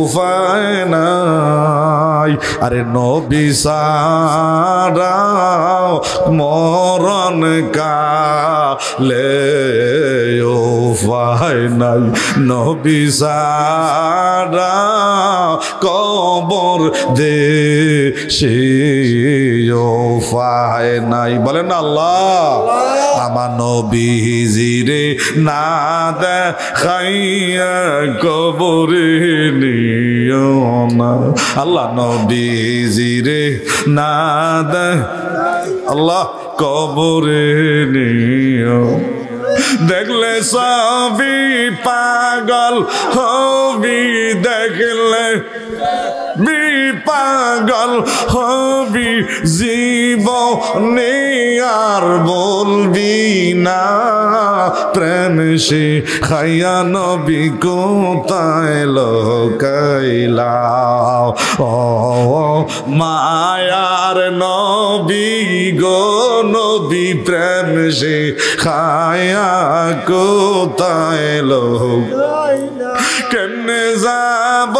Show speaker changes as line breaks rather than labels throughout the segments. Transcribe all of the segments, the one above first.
উপায় নাই। আরে নবী সারা মরণ কালে উপায় নাই, নবী সারা কবর দেশে উপায় নাই। বলেন আল্লাহ আমার নবীজিরে না দেখাইয়া কবরে নিও না। আল্লাহ নবীজিরে না আল্লাহ কবরে নিও। দেখলে সবই পাগল হবি, দেখলে পাগল হবি, জীবনে আর বলবি না প্রেম সে খাইয়া নবী কোথায় লোকাইলা। ও মায়ার নবী গো নবী প্রেম সে খায়া কোথায় লোকাইলা। কেমনে যাব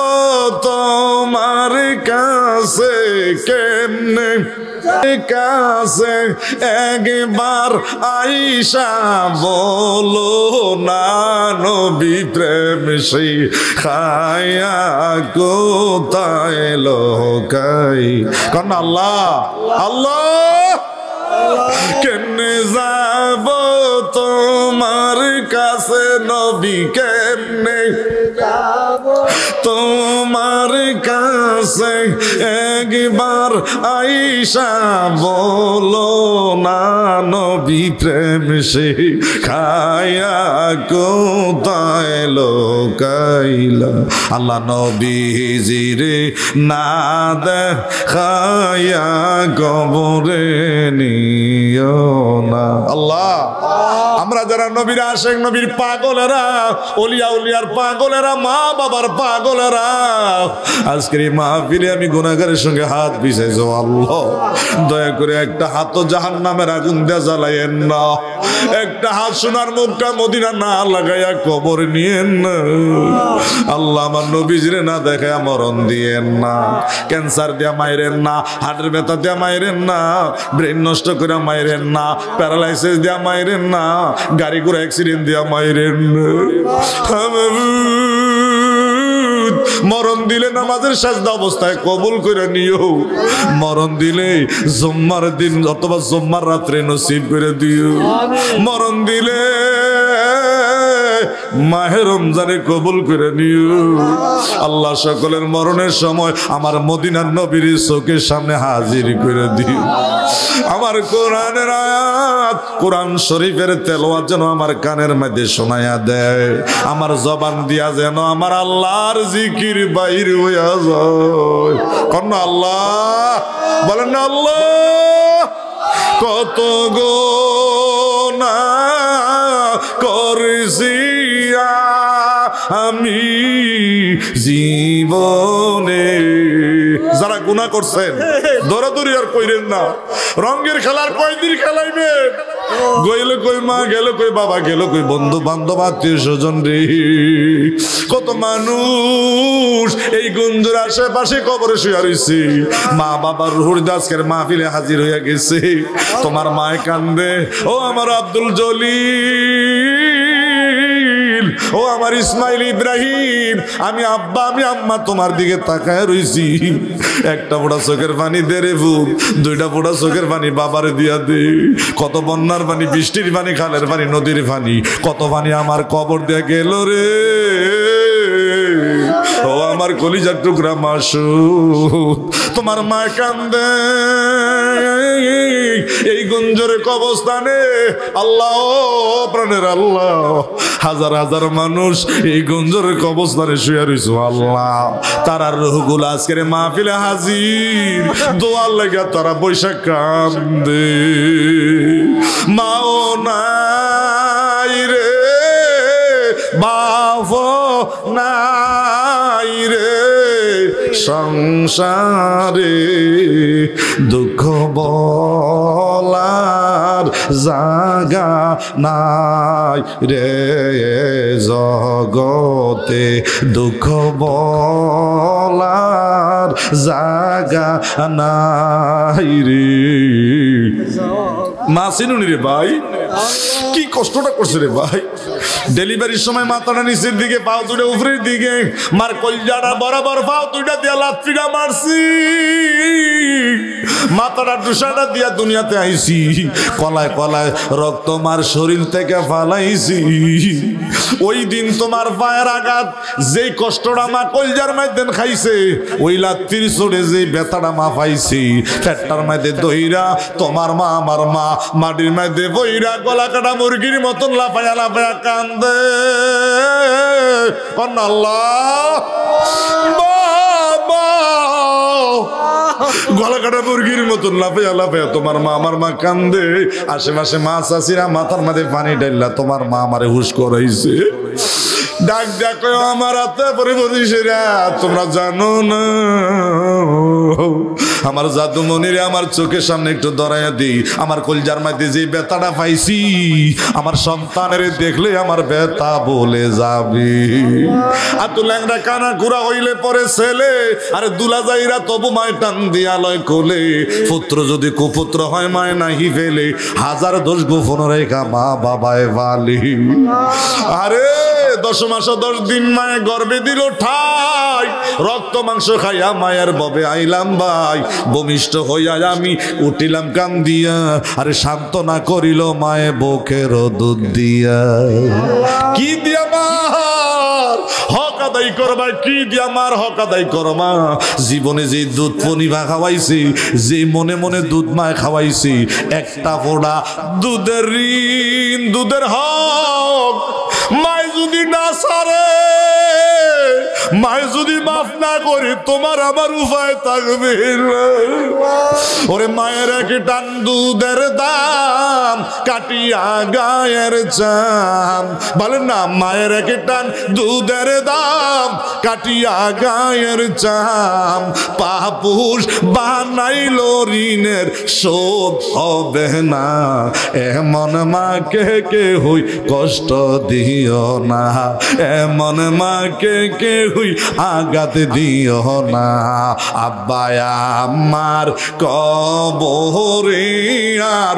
তোমার কাছে, কেমনে কাছে একবার আইসা বলো না নবী প্রেম সে খায়া কোথায় লোকাই। কারণ আল্লাহ আল্লাহ কেমনে যাব তোমার কাছে নবী, কেমনে তোমার কাছে একবার আইসা বলো না নবী প্রেম সে খায়া কোথায় লোকাইলা। আল্লাহ নবীজিরে না দেখায়া কবরে নিও না। আল্লাহ আমরা যারা নবীর আশিক, নবীর পাগলেরা, ওলিয়া উলিয়ার পাগলেরা, মা বাবার পাগলেরা, আজকের এই মাহফিলে আমি গুনাহগারের সঙ্গে হাত মিশাইছো। আল্লাহ দয়া করে একটা হাত জাহান্নামের আগুন দিয়ে জ্বালাইয়েন না, একটা হাত সোনার মুখটা মদিনা না লাগাইয়া কবর নিয়েন না। আল্লাহ আমার নবীজিরে না দেখায়া মরণ দিয়েন না, ক্যান্সার দিয়া মাইরেন না, হার্টের ব্যথা দিয়া মাইরেন না, ব্রেন নষ্ট করে মাইরেন না, প্যারালাইসিস দিয়া মাইরেন না, গাড়ি ঘোড়া অ্যাক্সিডেন্ট দিয়া মাইরেন না। মরণ দিলে নামাজের সাজদা অবস্থায় কবুল করে নিও, মরণ দিলে জুম্মার দিন অথবা জুম্মার রাত্রে নসিব করে দিও, মরণ দিলে মাহে রমজানে কবুল করে নিও। আল্লাহ সকলের মরণের সময় আমার মদিনার নবীর চোখের সামনে হাজির করে দিও। আমার কোরআনের আয়াত, কোরআন শরীফের তেলাওয়াত যেন আমার কানের মধ্যে শোনায়া দেয়, আমার জবান দিয়া যেন আমার আল্লাহর জিকির বাইর হইয়া যায়। কোন আল্লাহ বলেন না আল্লাহ কত গোনা করেছি আমি জীবনে। যারা গুনাহ করছেন দৌড়াদৌড়ি আর কইরেন না, রঙের খেলার কয়দিন খেলাইবেন, গেল কই মা, গেল কই বাবা, গেল কই বন্ধু বান্ধব আত্মীয় স্বজন রে। কত মানুষ এই গুঞ্জুর আশেপাশে কবরে শুয়ে রয়েছে, মা বাবার রুহুর আজকের মাহফিলে হাজির হইয়া গেছে। তোমার মায় কান্দে, ও আমার আব্দুল জলিল, ও আমার ইসমাইল ইব্রাহিম, আমি আব্বা আমি আম্মা তোমার দিকে তাকায় রইছি। একটা ফোঁটা চোখের পানি দে রে ফুক, দুইটা ফোঁটা চোখের পানি বাবারে দিয়া দে। কত বন্যার পানি, বৃষ্টির পানি, খালের পানি, নদীর পানি, কত পানি আমার কবর দিয়ে গেল রে। ও আমার কলিজার টুকরা মাসুদ, তোমার মা কান্দে এই গুঞ্জরে কবরস্থানে। আল্লাহ প্রাণের আল্লাহ, হাজার হাজার মানুষ এই গুঞ্জরের কবরস্থানে শুয়ে রইছো। আল্লাহ তারা রুহগুলো আজকের মাহফিলে হাজির, দোয়ার লাগা তারা বৈশাখ কান্দে। মাও নাই রে, বাপ নাই রে, সংসারে দুঃখ বলা বলার জাগা নাই রে জগতে, দুঃখ বলার জাগা নাই রে। মা চিনুনি রে ভাই, কি কষ্টটা করছে রে ভাই। ডেলিভারির সময় মাথাটা নিচের দিকে, পাও দুটো উপরের দিকে, মার কলজাটা বরাবর পাও দুইটা দিয়া লাথিটা মারছি, মাথাটা টুসাটা দিয়া দুনিয়াতে আইছি, কলায় কলায় রক্ত মার শরীর থেকে ফালাইছি। ওই দিন তোমার পায়ের আঘাত যেই কষ্টটা মা কলজার মধ্যে খাইছে, ওই লাথির চড়ে যে ব্যথাটা মা পাইছি, পেটটার মধ্যে দইরা তোমার মা আমার মা মাটির মধ্যে বইরা গলা কাটা মুরগির মতন লাফায়া লাফায়া কান্দে। আল্লাহ বাবা, গলা কাটা মুরগির মতন লাফায়া লাফায়া তোমার মা আমার মা কান্দে। আশেপাশে মা চাষিরা মাথার মধ্যে পানি ঢাইলা তোমার মা আমারে হুশ করাইছে। ডাক ডাক আমার হাতে পরে বলিসেরা, তোমরা জানো না আমার জাদুমণিরে আমার চোখের সামনে একটু ধরাইয়া দিই, আমার কলজার মধ্যে যে ব্যথাটা পাইছি, আমার সন্তানের দেখলে আমার ব্যথা বলে যাবে। আর তো ল্যাংড়া কানা ঘুরা হইলে পরে ছেলে, আরে দুলা যাইরা তবু মায় টান দিয়া লয় কোলে, পুত্র যদি কুপুত্র হয় মায় নাহি ফেলে, হাজার দোষ গোপন রেখা মা বাবায় বালি। আরে 10 মাস 10 দিন মায়ে গর্ভে দিল ঠাই, রক্ত মাংস খাইয়া মায়ের ববে আইলাম ভাই, বমিষ্ঠ হইয়া আমি উঠিলাম কান দিয়া, আরে সান্ত্বনা করিল মায়ে বুকের দুধ দিয়া। কি দিয়া মার হক আদায় করবা, কি দিয়া মার হক আদায় করবা। জীবনে যে দুধ পনিভা খাওয়াইছি, যে মনে মনে দুধ মায় খাওয়াইছি, একটা ফোঁটা দুধের ঋণ দুধের হক মায় যদি না সারে, মায় যদি মাফ না করে, তোমার আমার উপায় থাকবে না। ওরে মায়ের এক টান দুধের দাম কাটিয়া গায়ের চাম, বলেন না মায়ের এক টান দুধের দাম কাটিয়া গায়ের চাম, পাপুষ বানাইল ঋণের শোধ হবে না, এমন মাকে কে হই কষ্ট দিও না, এমন মাকে কে হই আঘাত দিও না। আব্বা আমার কবরে আর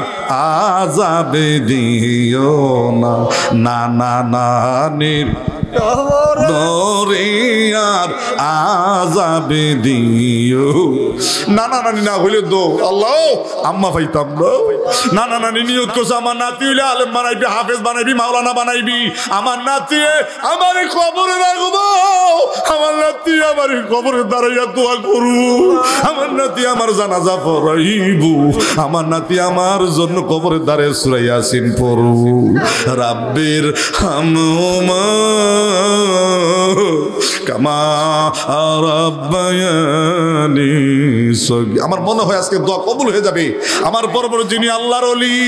আযাবে দিও না, নানা নানির দরিয়ার আযাবে দিও। নানা নানি না হইলে দো আল্লাহ আম্মা পাইতাম না। নানা নানি নিয়ত করছে আমার নাতি হইলে আলেম বানাইবি, হাফেজ বানাইবি, মাওলানা বানাইবি, আমার নাতি আমার কবরে রাখবো, আমার নাতি আমার কবরে দাঁড়াইয়া দোয়া করু, আমার নাতি আমার জানাজা পড়াইব, আমার নাতি আমার জন্য কবরে দাঁড়ায় সূরা ইয়াসিন পড়ু। রাব্বির হামহুমা কামা রাব্বায়ানি সগীরা। আমার মনে হয় আজকে দোয়া কবুল হয়ে যাবে। আমার পরপর যিনি আল্লাহর ওলি,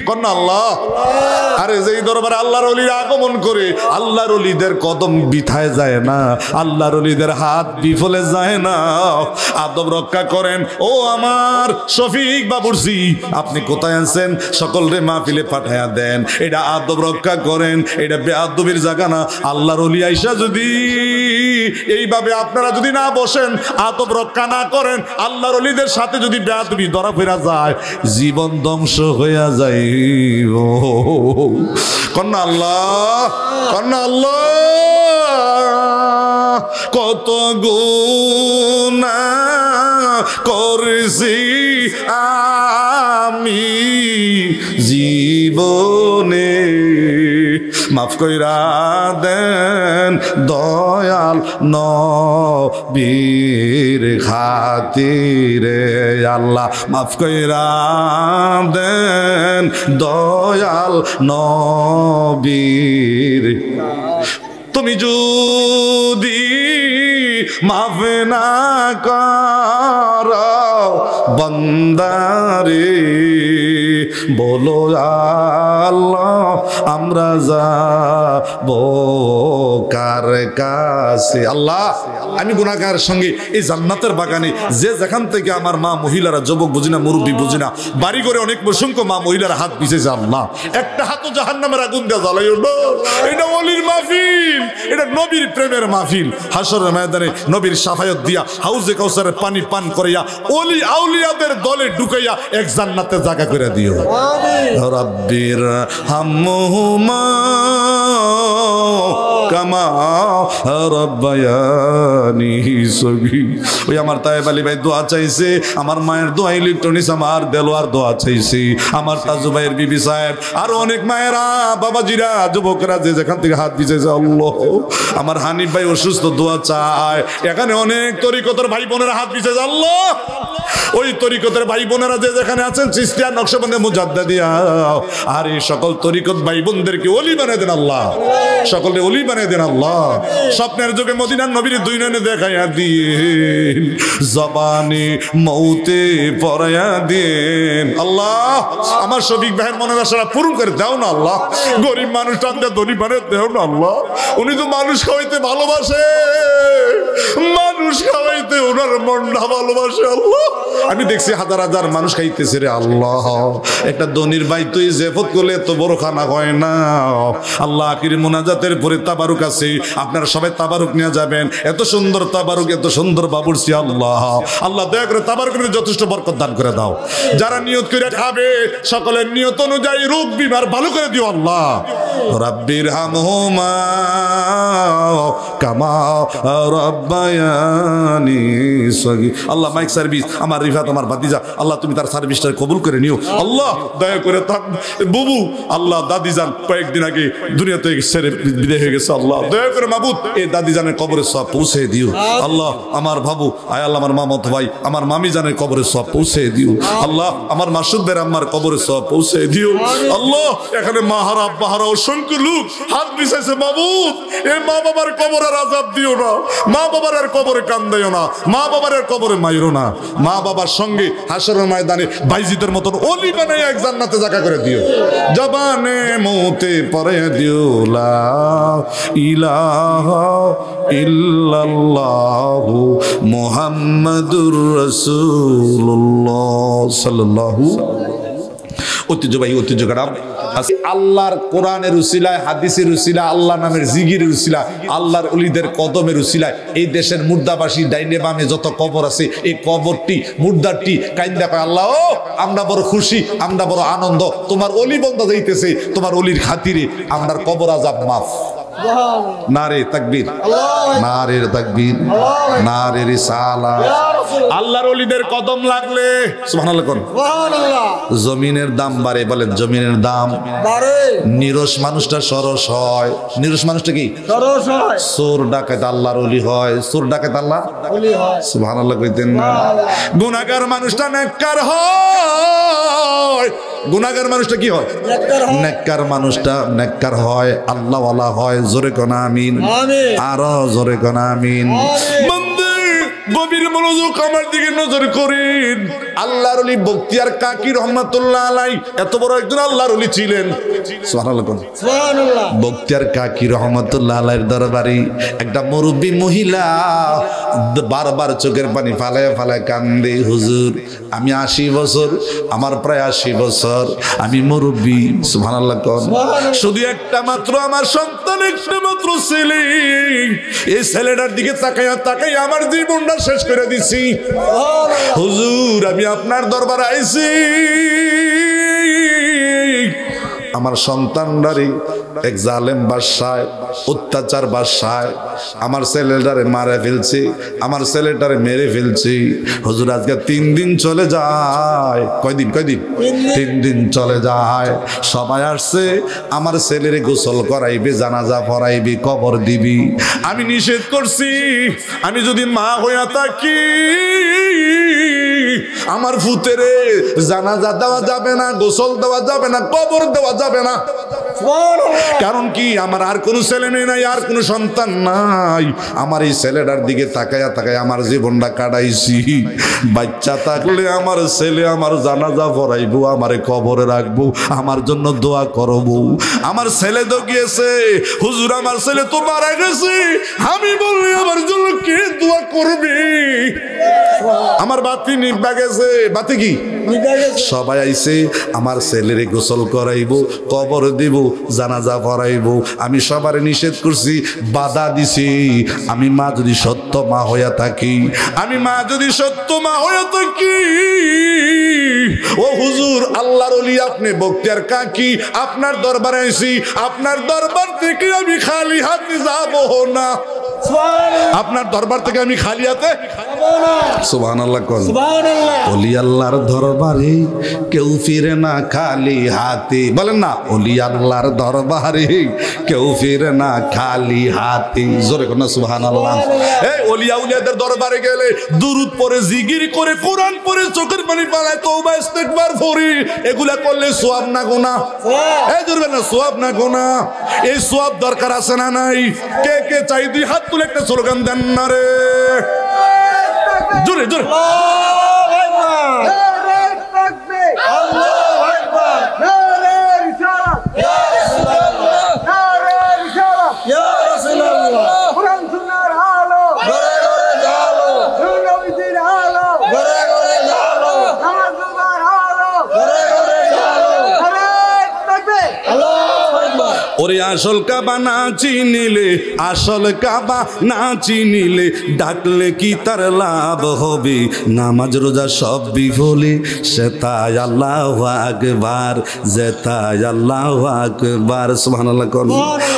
কন্যা আল্লাহ, আরে যেই দরবারে আল্লাহর ওলিরা আগমন করে, আল্লাহর ওলিদের কদম বিথায় যায় না, আল্লাহর ওলিদের হাত বিফলে যায় না। আদব রক্ষা করেন ও আমার শফিক বাবুরসি, আপনি কোথায় আছেন? সকলরে মাহফিলে পাঠায়া দেন। এটা আদব রক্ষা করেন, এটা বেআদবির জায়গা না। আল্লাহর ওলি আইসা যদি এইভাবে আপনারা যদি না বসেন, আদব রক্ষা না করেন, আল্লাহর ওলিদের সাথে যদি বেআদবি ধরা ফেরা যায়, জীবন ধ্বংস হইয়া যায়। কন্যা আল্লাহ, কন্যা আল্লাহ, কত গুনাহ করেছি আমি জীবনে, মাফ কইরা দেন দয়াল নবীর খাতিরে, আল্লাহ মাফ কইরা দেন দয়াল নবীর। তুমি যদি মাফ না কর বন্দারে, বলো আল্লাহ আমরা যাবো কার কাছে। আল্লাহ আমি গুনাহগারের সঙ্গে এই জান্নাতের বাগানে যে যেখান থেকে আমার মা মহিলারা, যুবক বুঝি না, মুরব্বী বুঝি না, বাড়ি করে অনেক অসংখ্য মা মহিলারা হাত পিছেছে, আল্লাহ একটা হাতও জাহান্নামের আগুন দিয়ে জ্বালাইও না। এটা ওলির মাহফিল, এটা নবীর প্রেমের মাহফিল। হাসরের ময়দানে নবীর শাফায়াত দিয়া হাউজে কাউসারের পানি পান করিয়া ওলি আউলিয়াদের দলে ঢুকাইয়া এক জান্নাতে জায়গা করে দিও। রাব্বির হামহুমা কামা রাব্বায়ানি সগীর। ওই আমার তায়েব আলী ভাই দোয়া চাইছে, আমার মায়ের দোয়া ইলেকট্রনিক্স, আমার দেলোয়ার দোয়া চাইছে, আমার তাজু ভাইয়ের বিবি সাহেব, আর অনেক মায়েরা, বাবাজিরা, যুবকরা যে যেখান থেকে হাত দিয়েছে, আল্লাহ আমার হানিফ ভাই অসুস্থ, দোয়া চায়। এখানে অনেক তরিকতের ভাই বোনেরা হাত দিয়েছে, আল্লাহ ওই তরিকতের ভাই বোনেরা যে যেখানে আছেন, চিশতিয়া, নকশবন্দি, মুজাদ্দিদিয়া, আর এই সকল তরিকত ভাই বোনদেরকে ওলি বানিয়ে দেন আল্লাহ, সকলে ওলি বানিয়ে দেন আল্লাহ। স্বপ্নের যুগে মদিনার নবীর দুই নয়নে দেখাইয়া দিন, জবানে মৌতে পড়াইয়া দিন আল্লাহ। আমার শফিক ভাইয়ের মনের আশাটা পূরণ করে দাও না আল্লাহ। গরিব মানুষটা আমাদের ধনী বানিয়ে দেও না আল্লাহ। উনি তো মানুষ খাওয়াইতে ভালোবাসে, মানুষ খাওয়াইতে ওনার মনটা ভালোবাসে আল্লাহ। আমি দেখছি হাজার হাজার মানুষ খাইতেছে রে আল্লাহ। একটা ধনীর ভাই তুই জেফত করলে এত বড় খানা হয় না আল্লাহ। আখির মুনাজাতের পরে তাবারুক আছে, আপনারা সবাই তাবারুক নিয়ে যাবেন। এত সুন্দর তাবারুক, এত সুন্দর বাবুরসি আল্লাহ। আল্লাহ দয়া করে তাবারুকের যথেষ্ট বরকত দান করে দাও। যারা নিয়ত করে খাবে সকলের নিয়ত অনুযায়ী রোগ বিমার ভালো করে দিও আল্লাহ। রাব্বির হামহুমা কামা রাব্বায়ানি সগীর। আল্লাহ মাইক সার্ভিস আমার রিফাত, আমার ভাতিজা, আল্লাহ তুমি তার সার্ভিসটা কবুল করে নিও আল্লাহ। দয়া করে তার বুবু, আল্লাহ দাদি যান কয়েকদিন আগে দুনিয়াতে ছেড়ে বিদায় হয়ে গেছে আল্লাহ। দয়া করে মাবুদ এই দাদি জানের কবরে সব পৌঁছে দিও আল্লাহ। আমার বাবু আয় আল্লাহ, আমার মামত ভাই, আমার মামি জানের কবরে সব পৌঁছে দিও আল্লাহ। আমার মাসুদ ভাইয়ের আম্মার কবরে সব পৌঁছে দিও আল্লাহ। এখানে মাহারা বাহারা অসংখ্য লোক হাত বিছাইছে মাবুদ, এই মা বাবার কবরের আযাব দিও না, মা বাবার আর কবরে কান্দাইও না, মা বাবার আর কবরে মাইরো না। মা বাবার সঙ্গে হাসরের ময়দানে বাইজিদের মতন ওলি বানাই এক জান্নাতে জায়গা করে দিও। জবানে মৌতে পড়ে দিও লা ইলাহা ইল্লাল্লাহু মুহাম্মাদুর রাসূলুল্লাহ সাল্লাল্লাহু। ঐতিহ্যবাহী ঐতিহ্য কারাম আল্লাহর কোরআনের উসিলায়, হাদিসের উসিলায়, আল্লাহ নামের জিগিরের উসিলায়, আল্লাহর ওলিদের কদমের উসিলায় এই দেশের মুর্দাবাসী ডাইনে বামে যত কবর আছে, এই কবরটি মুর্দারটি কাইন্দা কয় আল্লাহ ও আমরা বড় খুশি, আমরা বড় আনন্দ, তোমার ওলি বন্দা যাইতেছে, তোমার ওলির খাতিরে আমরার কবর আযাব মাফ। নারে তাকবীর, নারে তাকবীর, নারে রিসালা। আল্লাহর ওলিদের কদম লাগলে সুবহানাল্লাহ কোন জমিনের দাম বাড়ে, বলেন জমিনের দাম বাড়ে। নিরস মানুষটা সরস হয়, নিরস মানুষটা কি সরস হয়। চোর ডাকাত আল্লাহর ওলি হয়, চোর ডাকাত আল্লাহর ওলি হয়, সুবহানাল্লাহ কইতেন না। গুনাহগার মানুষটা নেককার হয়, গুনাহগার মানুষটা কি হয় নেককার মানুষটা নেককার হয়, আল্লাহওয়ালা হয়। জোরে কোন আমিন, আরো জোরে কোন আমিন। গভীর মনোযোগ আমার দিকে নজর করেন। আল্লাহর ওলি বখতিয়ার কাকি রহমাতুল্লাহ আলাইহি এত বড় একজন আল্লাহর ওলি ছিলেন, সুবহানাল্লাহ সুবহানাল্লাহ। বখতিয়ার কাকি রহমাতুল্লাহ আলাইহির দরবারে একটা মুরব্বী মহিলা বারবার চোখের পানি ফালায় ফালায় কান্দে, হুজুর আমি 80 বছর, আমার প্রায় 80 বছর, আমি মুরব্বী, সুবহানাল্লাহ কোন। শুধু একটা মাত্র আমার সন্তান, একটা মাত্র ছেলে, এই ছেলেটার দিকে তাকাইয়া তাকাইয়া আমার জীবনটা শেষ করে দিছি। হুজুর আমি আপনার দরবারে আইছি, আমার সন্তানটারে এক জালেম বাদশায়, অত্যাচার বাদশায় আমার ছেলেটারে মারে ফেলছে, আমার ছেলেটারে মেরে ফেলছে। হুজুর আজকে 3 দিন চলে যায়। কয়দিন? 3 দিন চলে যায়। সবাই আসছে, আমার ছেলেরে গোসল করাইবে, জানাজা পড়াইবে, কবর দিবি। আমি নিষেধ করছি, আমি যদি মা হইয়া থাকি আমার ফুতেরে জানাজা দেওয়া যাবে না, গোসল দেওয়া যাবে না, কবর দেওয়া যাবে না। কারণ কি আমার আর কোনো ছেলে মেয়ে নাই, আর কোনো সন্তান নাই। আমার এই ছেলেটার দিকে তাকায়া তাকায় আমার জীবনটা কাটাইছি। বাচ্চা থাকলে আমার ছেলে আমার জানাজা পড়াইবো, আমারে কবরে রাখবো, আমার জন্য দোয়া করবো। আমার ছেলে তো গিয়েছে, হুজুর আমার ছেলে তো মারা গেছে, আমি বললে আমার জন্য কে দোয়া করবে? আমার বাতি নিভা গেছে, বাতি কি সবাই আইছে, আমার ছেলেরে গোসল করাইবো, কবর দিব, জানাজা পড়াইবো। আমি সবার নিষেধ করছি, বাধা দিছি। আমি মা যদি সত্য মা হইয়া থাকি, আমি মা যদি সত্য মা হইয়া থাকি, ও হুজুর আল্লাহর ওলি আপনি বক্তিয়ার কাকি, আপনার দরবারে আইছি, আপনার দরবার থেকে আমি খালি হাতে যাব না। আপনার দরবার থেকে আমি খালি হাতে সুবহানাল্লাহ কোন ওলি আল্লাহর দরবারে কেউ ফিরে না খালি হাতে। বলেন না, ওলি আল্লাহর দরবারে কেউ ফিরে না খালি হাতে। জোরে কোন সুবহানাল্লাহ। এই ওলিয়া উলিয়াদের দরবারে গেলে দুরূদ পড়ে, জিকির করে, কোরআন পড়ে, চোখের পানি পালায়, তওবা ইস্তিগফার করি, এগুলা করলে সওয়াব না গুনাহ? এই জোরে না, সওয়াব না গুনাহ? এই সওয়াব দরকার আছে না নাই? কে কে চাই দুই হাত তুলে একটা স্লোগান দেন না রে, জোরে জোরে। ওরে আসল কাবা না চিনিলে, আসল কাবা না চিনিলে, ডাকলে কি তার লাভ হবে? নামাজ রোজা সব বিফলে, সেতায় আল্লাহু আকবার, যেতায় আল্লাহু আকবার। সুবহানাল্লাহ কোন।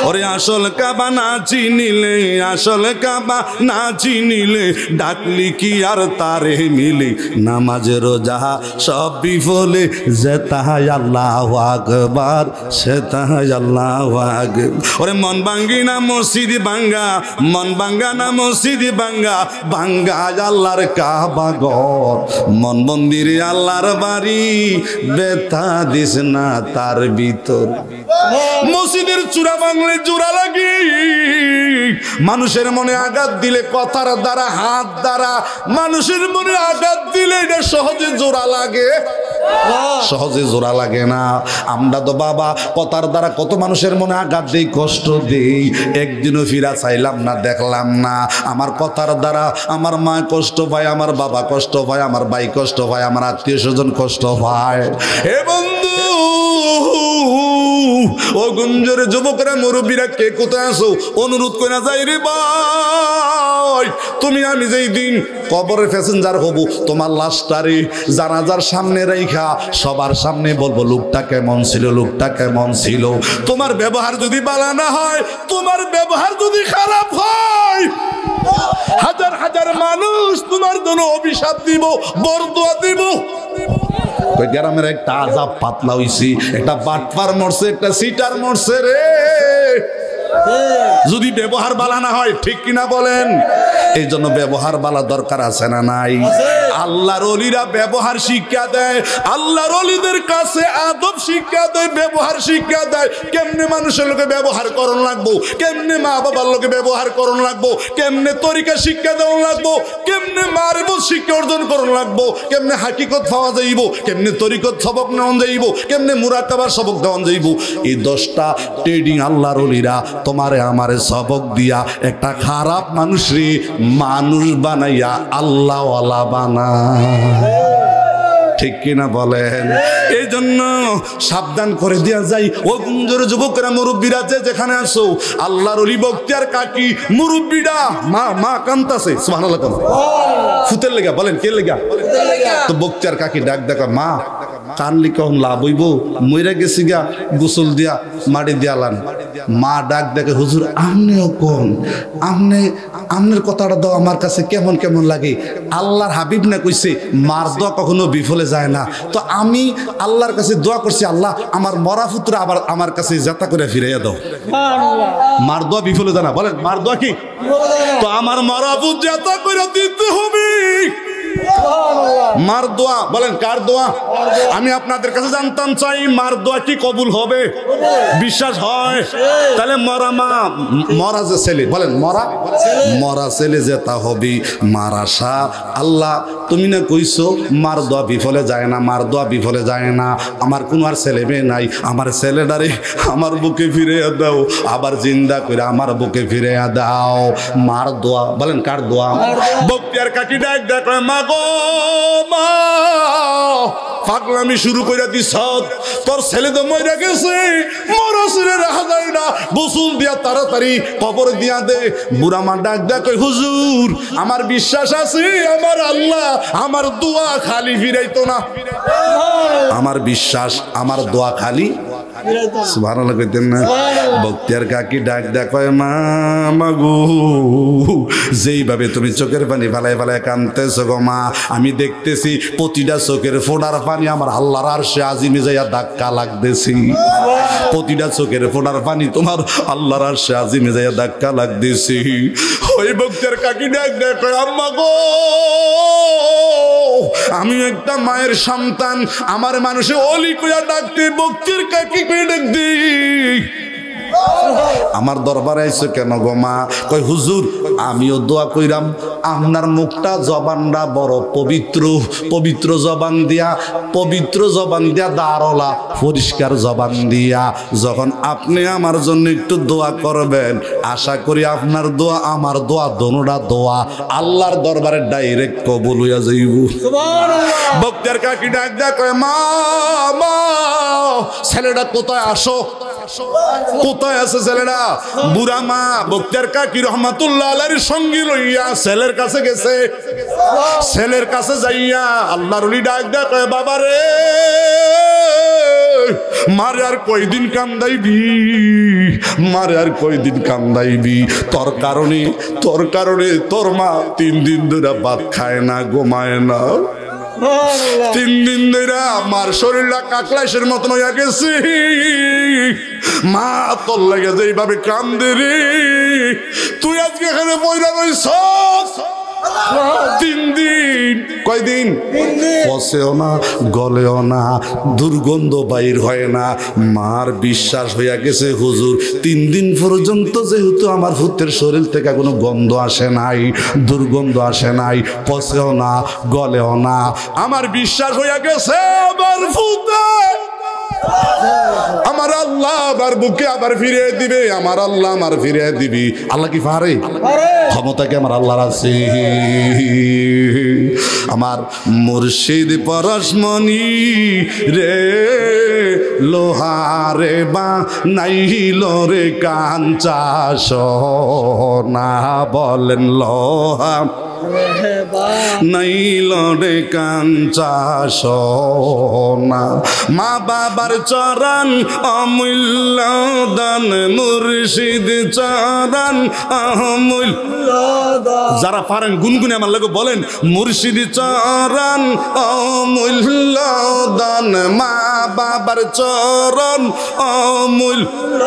ওরে আসল কাবা না চিনিলে, আসল কাবা না চিনিলে, ডাকলি কি আর তারে মিলে? নামাজ রোজা সব বিফলে, যেতায় আল্লাহু আকবার, সেতায় আল্লাহু। ওরে মন ভাঙ্গি না মসজিদ ভাঙ্গা, মন ভাঙ্গা না মসজিদ ভাঙ্গা, ভাঙ্গা আল্লাহর কাবা ঘর, মন মন্দিরে আল্লাহর বাড়ি, বেতা দিস না তার ভিতর। মসজিদের চূড়া ভাঙলে জোড়া লাগে, মানুষের মনে আঘাত দিলে কথার দ্বারা, হাত দ্বারা মানুষের মনে আঘাত দিলে এটা সহজে জোড়া লাগে? সহজে জোড়া লাগে না। আমরা তো বাবা কথার দ্বারা কত মানুষের মনে আঘাত দেই, কষ্ট দেই, একদিনও ফিরা চাইলাম না, দেখলাম না। আমার কথার দ্বারা আমার মা কষ্ট পায়, আমার বাবা কষ্ট পায়, আমার ভাই কষ্ট পায়, আমার আত্মীয় স্বজন কষ্ট পায়। হে বন্ধু, ও গুঞ্জের যুবকরা, মুরব্বীরা, কে কোথায় আসো? অনুরোধ করে যাই রে ভাই, তুমি আমি যেই দিন কবরের প্যাসেঞ্জার হব, তোমার লাশটারে জানাজার সামনে রাইখা সবার সামনে বলবো, লোকটা কেমন ছিল, লোকটা কেমন ছিল। তোমার ব্যবহার যদি ভালো না হয়, তোমার ব্যবহার যদি খারাপ হয়, হাজার হাজার মানুষ তোমার জন্য অভিশাপ দিব, বরদোয়া দিব। গ্রামের একটা আজাব পাতলা হইছি, একটা বাটপার মরছে, একটা সিটার মরছে রে। যদি ব্যবহার বালা না হয়, ঠিক কিনা বলেন? এই জন্য ব্যবহার বালা দরকার আছে না নাই? আল্লাহর ওলিরা ব্যবহার শিক্ষা দেয়, আল্লাহর ওলিদের কাছে আদব শিক্ষা দেয়, ব্যবহার শিক্ষা দেয়। কেমনে মানুষের লোকে ব্যবহার করণ লাগবো, কেমনে মা বাবার লোকে ব্যবহার করণ লাগবো, কেমনে তরিকা শিক্ষা দেওয়া লাগবো, কেমনে মারিফত শিক্ষা অর্জন করণ লাগবো, কেমনে হাকিকত পাওয়া যাইব, কেমনে তরিকত সবক নেওয়া যাইব, কেমনে মুরাকাবার সবক দেওয়া যাইব। এই 10টা ট্রেডিং আল্লাহর ওলিরা তোমারে আমারে সবক দিয়া একটা খারাপ মানুষরে মানুষ বানাইয়া আল্লাহওয়ালা বানা। ঠিক কিনা বলেন? এই জন্য সাবধান করে দেওয়া যায়। ও গুঞ্জর যুবকরা, মুরব্বীরা, যে যেখানে আসো, আল্লাহর ওলি বক্তিয়ার কাকি মুরব্বীরা, মা কান্তাছে, সুবহানাল্লাহ। ফুতের লেগা বলেন, কে লেগা? তো বক্তিয়ার কাকি ডাক দেখা, মা কানলি কখন লাভ হইব, মইরা গেছি গা, গোসল দিয়া মাটি দিয়ালান। মা ডাক দেখে, হুজুর আমনেও কোন, আমনের কথাটা দাও আমার কাছে কেমন কেমন লাগে। আল্লাহর হাবিব না কইছে, মার দোয়া কখনো বিফলে যায় না। তো আমি আল্লাহর কাছে দোয়া করছি, আল্লাহ আমার মরা পুত্র আবার আমার কাছে জেতা করে ফিরাইয়া দাও। মার দোয়া বিফলে যায় না, বলেন মার দোয়া কি? তো আমার মরা পুত্র জেতা করে দিতে হবে। মার দোয়া বলেন কার দোয়া? আমি আপনাদের কাছে জানতাম চাই মার দোয়া কি কবুল হবে? বিশ্বাস হয়? তাহলে মরা যে ছেলে বলেন মরা ছেলে যে তা হবে মার আশা। আল্লাহ তুমি না কইছো মার দোয়া বিফলে যায় না, মার দোয়া বিফলে যায় না। আমার কোনো আর ছেলে মেয়ে নাই, আমার ছেলেটারে আমার বুকে ফিরে দাও, আবার জিন্দা করে আমার বুকে ফিরে দাও। মার দোয়া বলেন কার দোয়া? বক্তিয়ার কাকি ডাক দেখ মা গো মা, পাগলামি শুরু করে দিস, তোর ছেলে তো মরে গেছে, মরা ছেলে রাখা যায় না, গোসল দিয়া তাড়াতাড়ি কবর দিয়া দে। বুড়া মা ডাক দেখ হুজুর আমার বিশ্বাস আছে আমার আল্লাহ আমার দোয়া খালি ফিরাইতো না। আমার বিশ্বাস আমার দোয়া খালি সুবহানাল্লাহ কইতেন না? বক্তিয়ার কাকি ডাক দেখ মা মাগো, যেইভাবে তুমি চোখের পানি ফালায় ফালায় কাঁদতেছো গো মা, আমি দেখতেছি প্রতিটা চোখের ফোঁটার পানি আমার আল্লাহর আরশে আজিমে যাইয়া ধাক্কা লাগতেছি। প্রতিটা চোখের ফোঁটার পানি তোমার আল্লাহর আরশে আজিমে যাইয়া ধাক্কা লাগতেছি। ওই বক্তিয়ার কাকি ডাক দেখ আম্মা গো, আমি একটা মায়ের সন্তান, আমার মানুষে অলি কইয়া ডাকতে বক্তিয়ার কাকি কইয়া ডাক দিই। আমার দরবারে আইছো কেন গো মা? কই হুজুর আমিও দোয়া কইরাম, আপনার মুখটা জবানটা বড় পবিত্র, পবিত্র জবান দিয়া দারলা পরিষ্কার জবান দিয়া যখন আপনি আমার জন্য একটু দোয়া করবেন, আশা করি আপনার দোয়া আমার দোয়া দোনোটা দোয়া আল্লাহর দরবারে ডাইরেক্ট কবুল হইয়া যাইব। সুবহানাল্লাহ। বক্তিয়ার কাকি ডাক দেয়া কয় মা মা, ছেলেটা কোথায়? আসো। কোথায় আছে ছেলেটা? বুড়া মা বক্তিয়ার কাকি রহমাতুল্লাহ আলাইহির সঙ্গী লইয়া ছেলের কাছে গেছে। ছেলের কাছে যাইয়া আল্লাহর ওলি ডাক দেয়া কয় বাবা রে, মারে আর কয়দিন কান্দাইবি, মারে আর কয়দিন কান্দাইবি? তোর কারণে তোর মা 3 দিন ধরে ভাত খায় না, ঘুমায় না। 3 দিন ধরে মার শরীরটা কাকলাইশের মতন হইয়া গেছে। মা তোর লাগে যেইভাবে কান্দে রে, তুই আজকে এখানে বইরা রইছস 3 দিন। কয়দিন? পচেও না, গলেও না, দুর্গন্ধ বাইর হয় না। মার বিশ্বাস হইয়া গেছে হুজুর 3 দিন পর্যন্ত যেহেতু আমার ভূতের শরীর থেকে কোনো গন্ধ আসে নাই, দুর্গন্ধ আসে নাই, পচেও না, গলেও না, আমার বিশ্বাস হইয়া গেছে আমার ভূতে আমার আল্লাহ আবার বুকে আবার ফিরিয়ে দিবে, আমার আল্লাহ আমার ফিরিয়ে দিবি। আল্লাহ কি পারে? ক্ষমতা কি আমার আল্লাহর আছে? আমার মুর্শিদ পরশমণি রে লোহারে বা নাইল রে কাঞ্চা সোনা, বলেন লোহা নাইল রে কাঞ্চা সোনা। মা বাবার চরণ অমূল্য দান, মুর্শিদ চরণ অমূল্য দান। যারা পারেন গুনগুনে আমার লাগে বলেন মুর্শিদ চরণ অমূল্য দান, মা বাবার চরণ অমূল্য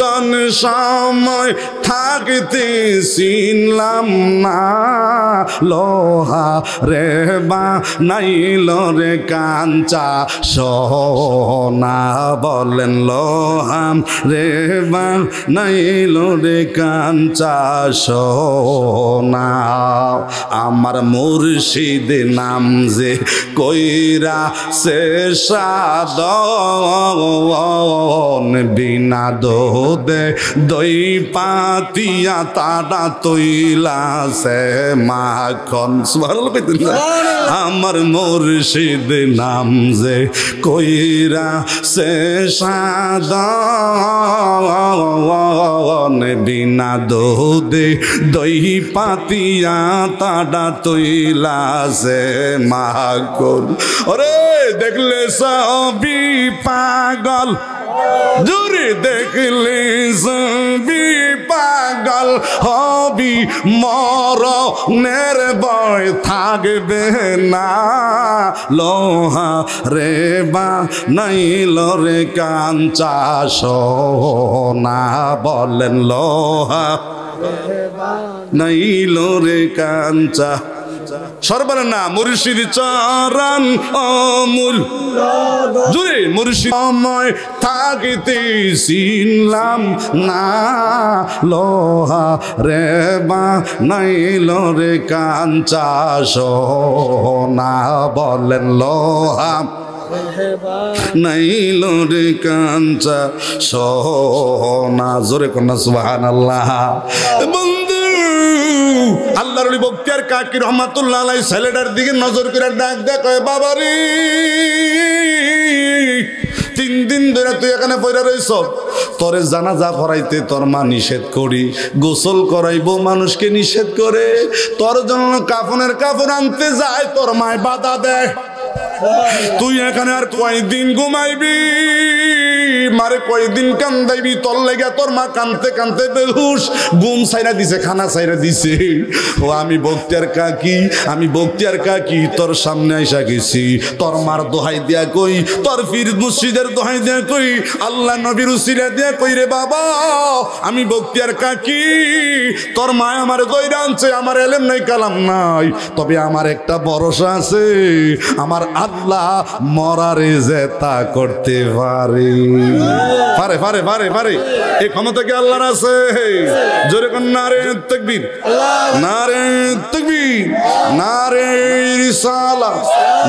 দান। সময় থাকতে চিনলাম না লোহা রে বা নাইল রে কাঞ্চা সোনা, বলেন লোহা রে বা নাইল রে কাঞ্চা সোনা। আমার মুর্শিদ নাম যে কইরা সে সাধন, বিনা দোদে দই পাতিয়া তারা তৈলা সে মাখন। আমার মুর্শিদ নাম যে কইরা সে সাধন, বিনা দোদে দই পাতিয়া তারা তৈলা সে মাখন। ওরে দেখলে সবই পাগল, জুড়ে দেখলে সবই পাগল হবি, মরণের ভয় থাকবে না লোহা রে বা নাইল রে কাঞ্চা সোনা, বলেন লোহা নাইল রে কাঞ্চা সরবর না মুর্শিদ চরণ অমূল জুড়ে মুর্শিদ সময় থাকিতে চিনলাম না লোহা রে বা নাইল রে কাঞ্চা সোনা বলেন লোহা নাইল রে কাঞ্চা সোনা জোরে কন্যা সুবহানাল্লাহ বন্ধু আল্লাহর ওলি বক্তিয়ার কাকি রহমাতুল্লাহ আলাইহি ছেলেটার দিকে নজর করে ডাক দেয় কয় বাবারে 3 দিন ধরে তুই এখানে পড়ে রইছ তোরে জানাজা পড়াইতে তোর মা নিষেধ করি গোসল করাইবো মানুষকে নিষেধ করে তোর জন্য কাফনের কাপড় আনতে যায় তোর মায় বাধা দেয় তুই এখানে আর কয়দিন ঘুমাইবি মারে কয়দিন কান্দাইবি তোর লেগে তোর মা কানতে কানতে বেহুশ ঘুম ছাইরা দিছে খানা ছাইরা দিছে ও আমি বক্তিয়ার কাকি তোর সামনে আইসা গেছি তোর মার দোহাই দিয়া কই তোর পীর মুর্শিদের দোহাই দিয়া কই আল্লাহ নবীর উসিলা দিয়া কই রে বাবা আমি বক্তিয়ার কাকি তোর মা আমার দইরা আনছে আমার এলেম নাই কালাম নাই তবে আমার একটা ভরসা আছে আমার আল্লাহ মরারে জেতা করতে পারে পারে পারে পারে পারে এই ক্ষমতা কি আল্লাহর আছে জোরে কোন নারে তাকবীর নারে তাকবীর নারে রিসালাত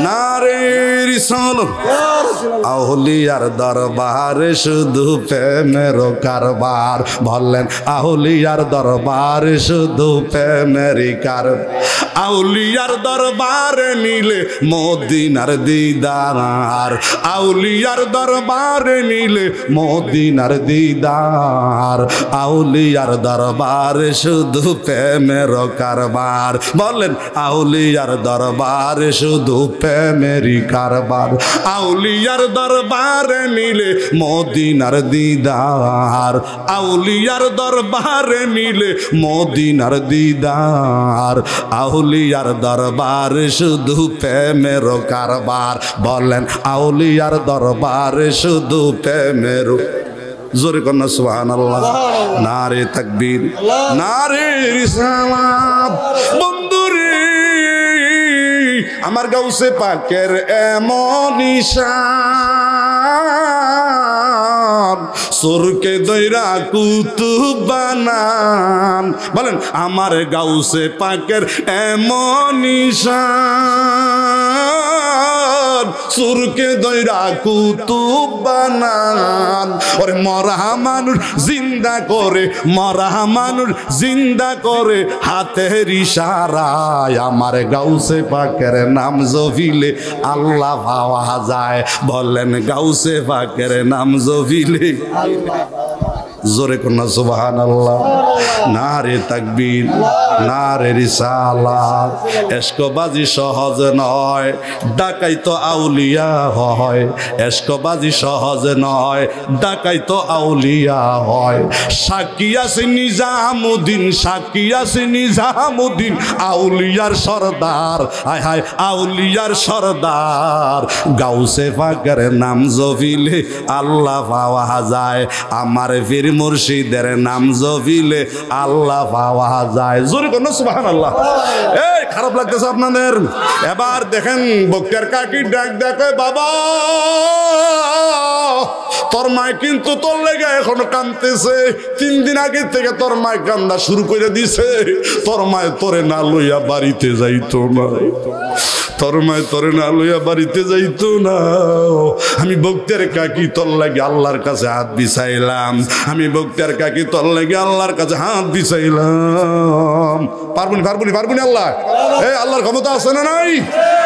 নারে রিসালাত আউলিয়ার দরবারে শুধু প্রেমের কারবার বললেন আউলিয়ার দরবারে শুধু প্রেমের কারবার আউলিয়ার দরবারে নিলে মদিনার দিদার আউলিয়ার দরবারে নিলে মদিনার দিদার আউলিয়ার দরবারে শুধু প্রেমের কারবার বলেন আউলিয়ার দরবারে শুধু প্রেমেরই কারবার আউলিয়ার দরবারে নিলে মদিনার দিদার আউলিয়ার দরবারে নিলে মদিনার দিদার আউলিয়ার দরবারে শুধু প্রেমের কারবার বলেন আউলিয়ার দরবারে শুধু প্রেমের জোরে কন্যা সুবহানাল্লাহ নারে তাকবীর নারে রিসালাত বন্ধুরে আমার গাউসে পাকের এমন নিশান সুরকে দইরা কুতুব বানান বলেন আমার গাউসে পাকের এমন নিশান সুরকে দইরা কুতুব বানান ওরে মরা মানুষ জিন্দা করে মরা মানুষ জিন্দা করে হাতের ইশারায় আমার গাউসে পাকের নাম জপিলে আল্লাহ পাওয়া যায় বলেন গাউসে পাকের নাম জপিলে জোরে কন্যা সুবহানাল্লাহ নারে তাকবীর নারে রিসালাত এশকবাজি সহজ নয় ডাকাই তো আউলিয়া হয় এশকবাজি সহজ নয় ডাকাই তো আউলিয়া হয় সাক্ষী আছে নিজামুদ্দিন আউলিয়ার সরদার হায় হায় আউলিয়ার সরদার গাউসে পাকের নাম জপিলে আল্লাহ পাওয়া যায় আমার পীর মুর্শিদের নাম জপিলে আল্লাহ পাওয়া যায় জোরে কোন সুবহানাল্লাহ এই খারাপ লাগতেছে আপনাদের এবার দেখেন বক্তিয়ার কাকি ডাক দেখে বাবা তোর মায় কিন্তু তোর লেগে এখনো কাঁদতেছে 3 দিন আগে থেকে তোর মায় কান্দা শুরু করে দিছে তোর মায় তোরে না লইয়া বাড়িতে যাইতো না তোর মায় তোরে না লইয়া বাড়িতে যাইতো না আমি বক্তিয়ার কাকি তোর লাগে আল্লাহর কাছে হাত বিছাইলাম আমি বক্তিয়ার কাকি তোর লাগে আল্লাহর কাছে হাত বিছাইলাম পারবুনি আল্লাহ এই আল্লাহর ক্ষমতা আছে না নাই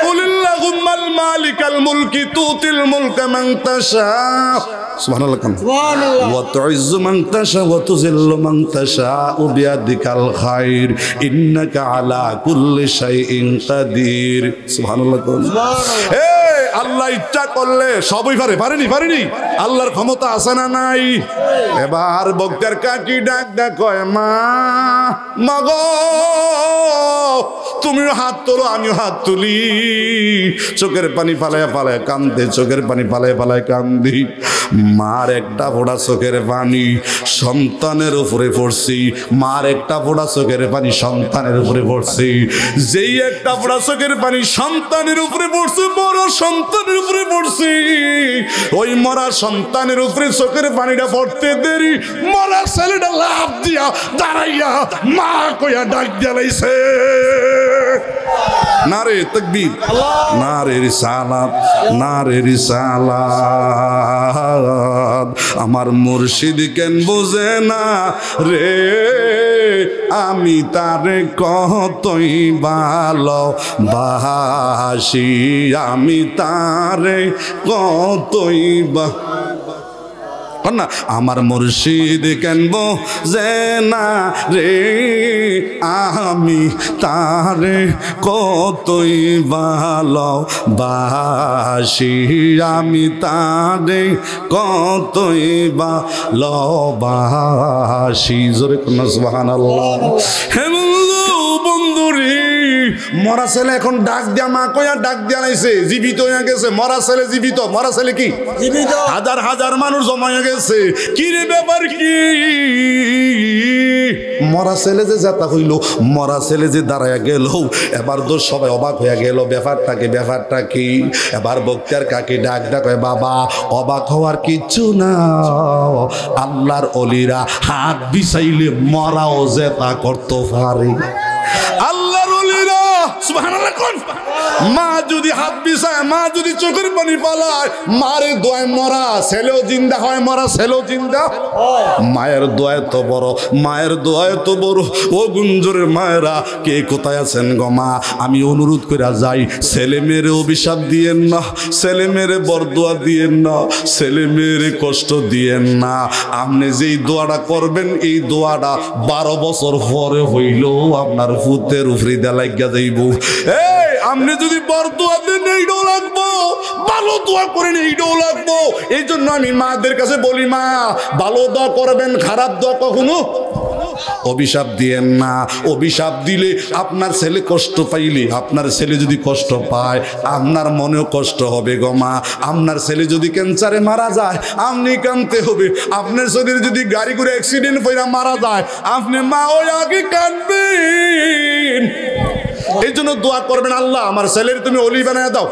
কুলিল্লাহুম্মাল মালিকাল মুলকি তুতিল মুলকা মান তাশা সুবহানাল্লাহ সুবহানাল্লাহ ওয়া তুইজ্জু মান তাশা ওয়া তুযিল্লু মান তাশা বিয়াদিকাল খায়র ইন্নাকা আলা কুল্লি শাইইন কাদির সুবহানাল্লাহ এই আল্লাহ ইচ্ছা করলে সবই পারেনি আল্লাহর ক্ষমতা আছে না নাই এবার বক্তিয়ার কাকি ডাক কয় মা মাগো তুমিও হাত তোলো, আমিও হাত তুলি। চোখের পানি ফালায় ফালায় কান্দে, চোখের পানি ফালায় ফালায় কান্দি। মার একটা ফোঁটা চোখের পানি সন্তানের উপরে পড়ছি, মার একটা ফোঁটা চোখের পানি সন্তানের উপরে পড়ছি। যেই একটা ফোঁটা চোখের পানি সন্তানের উপরে পড়ছে, মরা সন্তানের উপরে পড়ছি, ওই মরা সন্তানের উপরে চোখের পানিটা পড়তে দেরি মরা ছেলেটা লাফ দিয়া দাঁড়াইয়া মা কইয়া ডাক জ্বালাইছে। নারে তাকবীর, নারে রিসালাত, নারে রিসালাত। আমার মুর্শিদ কেন বোঝে না রে, আমি তারে কতই ভালোবাসি, আমি তারে কতই না। আমার মুর্শিদ কেন বোঝে না রে, আমি তারে কতই ভালোবাসি, আমি তারে কতই ভালোবাসি। জোরে কোন সুবহানাল্লাহ। হে বন্ধু রে, মরা ছেলে এখন ডাক দিয়া মা কইয়া ডাক দিয়া নাইছে, জীবিত হয়ে গেছে। মরা ছেলে জীবিত, মরা ছেলে কি জীবিত? হাজার হাজার মানুষ জমা হয়ে গেছে। কি রে ব্যাপার কি? মরা ছেলে যে যাতা হইল, মরা ছেলে যে দাঁড়াইয়া গেল, এবার তো সবাই অবাক হয়ে গেল। ব্যাপারটা কি? এবার বক্তার কাকে ডাক ডাক, বাবা অবাক হওয়ার কিচ্ছু না, আল্লাহর অলিরা হাত বিছাইলে মরাও জেতা করতে পারে। আল্লাহর ওলিরা সুবহানাল্লাহ কোন মা যদি হাত বিছায়, মা যদি চোখের পানি পালায়, মারে দোয়ায় মরা ছেলেও জিন্দা হয়, মরা ছেলেও জিন্দা। মায়ের দোয়ায় তো বড়, মায়ের দোয়ায় তো বড়। ও গুঞ্জরের মায়েরা কে কোথায় আছেন গো মা? আমি অনুরোধ করে যাই, ছেলে মেয়েরে অভিশাপ দিয়েন না, ছেলে মেয়েরে বরদোয়া দিয়েন না, ছেলে মেয়েরে কষ্ট দিয়েন না। আপনি যেই দোয়াটা করবেন, এই দোয়াটা 12 বছর পরে হইলেও আপনার ফুতের উপরে দা লাগিয়া যাইব। এই আপনি যদি বরদোয়া দেন এইটাও লাগবো, ভালো দোয়া করেন এইটাও লাগবো। এই জন্য আমি মাদের কাছে বলি, মা ভালো দোয়া করবেন, খারাপ দোয়া কখনো অভিশাপ দিয়েন না। অভিশাপ দিলে আপনার ছেলে কষ্ট পাইলে, আপনার ছেলে যদি কষ্ট পায় আপনার মনেও কষ্ট হবে গো মা। আপনার ছেলে যদি ক্যান্সারে মারা যায় আপনি কাঁদতে হবে, আপনার ছেলের যদি গাড়ি করে অ্যাক্সিডেন্ট হইয়া মারা যায় আপনি মা ওই আগে কাঁদবেন। এই জন্য দোয়া করবেন, আল্লাহ আমার ছেলের তুমি অলি বানায় দাও,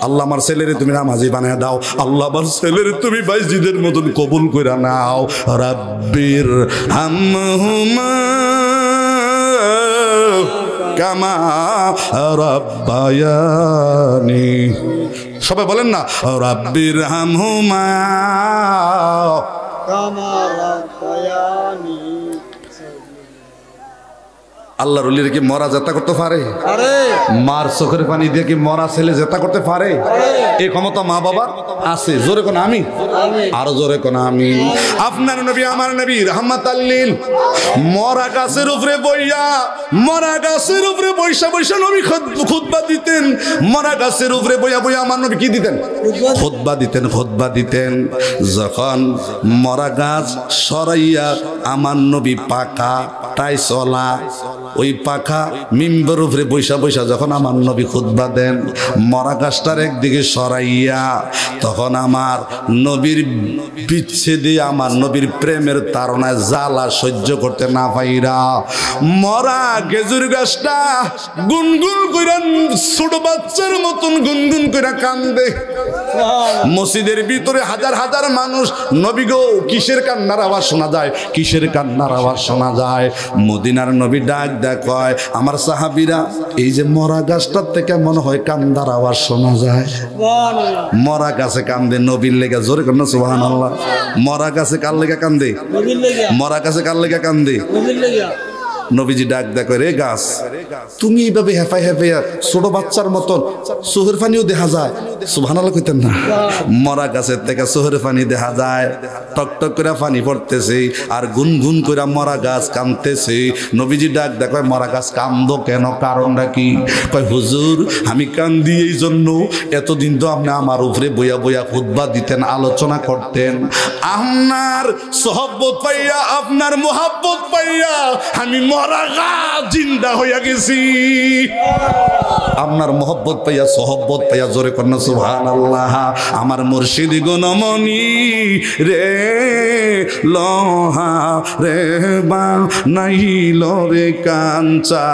আল্লাহ আমার ছেলেরে তুমি নামাজি বানায় দাও, আল্লাহ আমার ছেলেরে তুমি বাইজিদের মতন কবুল করে নাও। রাব্বির হামহুমা কামা রাব্বায়ানি। সবাই বলেন না, রাব্বির হামহুমা কামা রাব্বায়ানি। আল্লাহর ওলিরা কি মরা জেতা করতে পারে? মার চোখের পানি দিয়ে কি মরা ছেলে জেতা করতে পারে? এই ক্ষমতা মা বাবার আছে। জোরে কোন আমি, আরো জোরে কোন আমি। আপনার নবী আমার নবী রাহমাতাল লিল মরা গাছের উপরে বইয়া, মরা গাছের উপরে বইসা বইসা নবী খুতবা দিতেন। মরা গাছের উপরে বইয়া বইয়া আমার নবী কি দিতেন? খুতবা দিতেন, খুতবা দিতেন। যখন মরা গাছ সরাইয়া আমার নবী পাকা তাই চলা, ওই পাখা মিম্বরের উপরে বৈশা বৈশা যখন আমার নবী খুতবা দেন, মরা গাছটার একদিকে সরাইয়া, তখন আমার নবীর বিচ্ছেদে, আমার নবীর প্রেমের তাড়নায় জ্বালা সহ্য করতে না পাইরা মরা খেজুর গাছটা গুনগুন কইরা ছোট বাচ্চার মতন গুনগুন কইরা কান্দে। মসজিদের ভিতরে হাজার হাজার মানুষ, নবী গো কিসের কান্নার আওয়াজ শোনা যায়, কিসের কান্নার আওয়াজ শোনা যায়? মদিনার নবী ডাক দেখায়, আমার সাহাবীরা এই যে মরা গাছটার থেকে মনে হয় কান্দার আওয়াজ শোনা যায়। মরা গাছে কান্দে নবীর লেগা। জোরে কর না সুবহানাল্লাহ। মরা গাছে কার লেগা কান্দে? মরা গাছে কার লেগা কান্দে? নবীজি ডাক দেখো, রে গাছ তুমি এইভাবে হেফাই হেফাইয়া ছোট বাচ্চার মতন চোখের পানিও দেখা যায়, সুবহানাল্লাহ কইতেন না? মরা গাছের থেকে চোখের পানি দেখা যায়, টকটক করে পানি পড়তেছে আর গুনগুন করে মরা গাছ কাঁদতেছে। নবীজি ডাক দেখো, মরা গাছ কান্দো কেন, কারণটা কি? কয় হুজুর আমি কান্দি এই জন্য, এতদিন তো আপনি আমার উপরে বইয়া বইয়া খুতবা দিতেন, আলোচনা করতেন, আপনার সহবত পাইয়া, আপনার মোহাব্বত পাইয়া আমি মরা গা জিন্দা হইয়া গেছি। আপনার মহব্বত পাইয়া সহব্বত পাইয়া জোরে কন্যা সুবহানাল্লাহ। আমার মুর্শিদ গুণমণি রে লোহা রে বা নাইল রে কাঞ্চা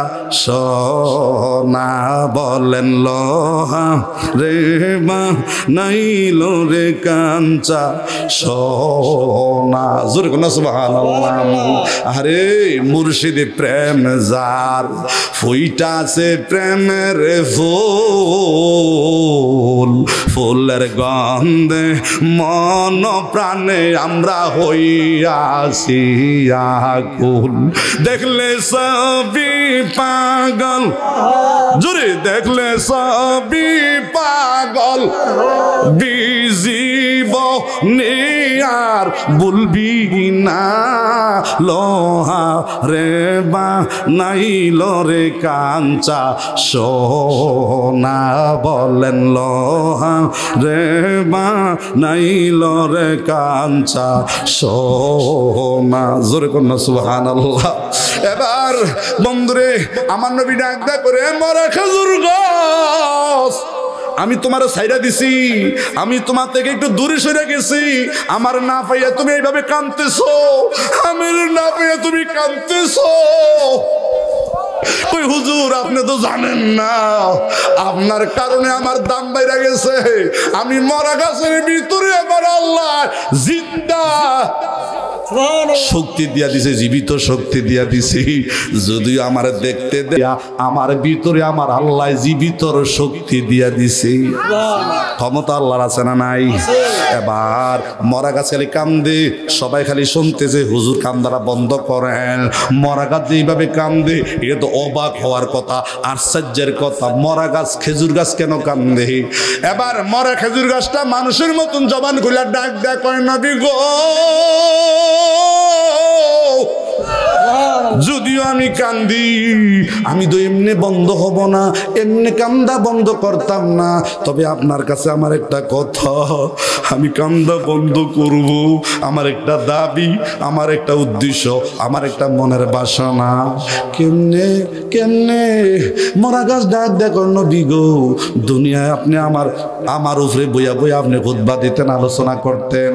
সোনা, বলেন লোহা রে বা নাইল রে কাঞ্চা সোনা, জোরে কন্যা সুবহানাল্লাহ। আরে মুর্শিদ প্রেম যার ফুইটাছে প্রেমের ফুল, ফুলের গন্ধে মন প্রাণে আমরা হইয়াছি আকুল। দেখলে সবই পাগল, জোরে দেখলে সবই পাগল, বিজিব নিয়ার বলবি না লোহা রে বা নাইল রে কাঞ্চা সোনা, বলেন লোহা রে বা নাইল রে কাঞ্চা সোনা, জোরে কন্যা সুবহানাল্লাহ। এবার বন্ধুরে আমার নবী ডাক ডাক করে, মরা খেজুর গাছ আমি তোমার সাইরা দিছি, আমি তোমার থেকে একটু দূরে সরে গেছি, আমার না পাইয়া তুমি এইভাবে কাঁদতেছো, আমার না পাইয়া তুমি কাঁদতেছো। ওই হুজুর আপনি তো জানেন না, আপনার কারণে আমার দাম বাইরা গেছে, আমি মরা গাছের ভিতরে আমার আল্লাহ জিন্দা শক্তি দিয়া দিছে, জীবিত শক্তি দিয়া দিছি। যদিও আমার দেখতে দেয়া আমার ভিতরে আমার আল্লাহ জীবিত শক্তি দিয়া দিছে। ক্ষমতা আল্লাহর আছে না নাই? এবার মরা গাছ খালি কান্দে, সবাই খালি শুনতেছে হুজুর কান্দারা বন্ধ করেন। মরা গাছ যেইভাবে কান্দে এটা তো অবাক হওয়ার কথা, আশ্চর্যের কথা। মরা গাছ খেজুর গাছ কেন কান্দে? এবার মরা খেজুর গাছটা মানুষের মতন জবান খুলে ডাক দেয়, কয় নবী গো, যদিও আমি কান্দি, আমি তো এমনি বন্ধ হব না, এমনি কান্দা বন্ধ করতাম না, তবে আপনার কাছে আমার একটা কথা, আমি কান্দা বন্ধ করব। আমার একটা দাবি, আমার একটা উদ্দেশ্য, আমার একটা মনের বাসনা। কেমনে কেমনে? মরা গাছ ডাক দেখো নবী গো, দুনিয়ায় আপনি আমার উপরে বইয়া বইয়া আপনি খুতবা দিতেন, আলোচনা করতেন।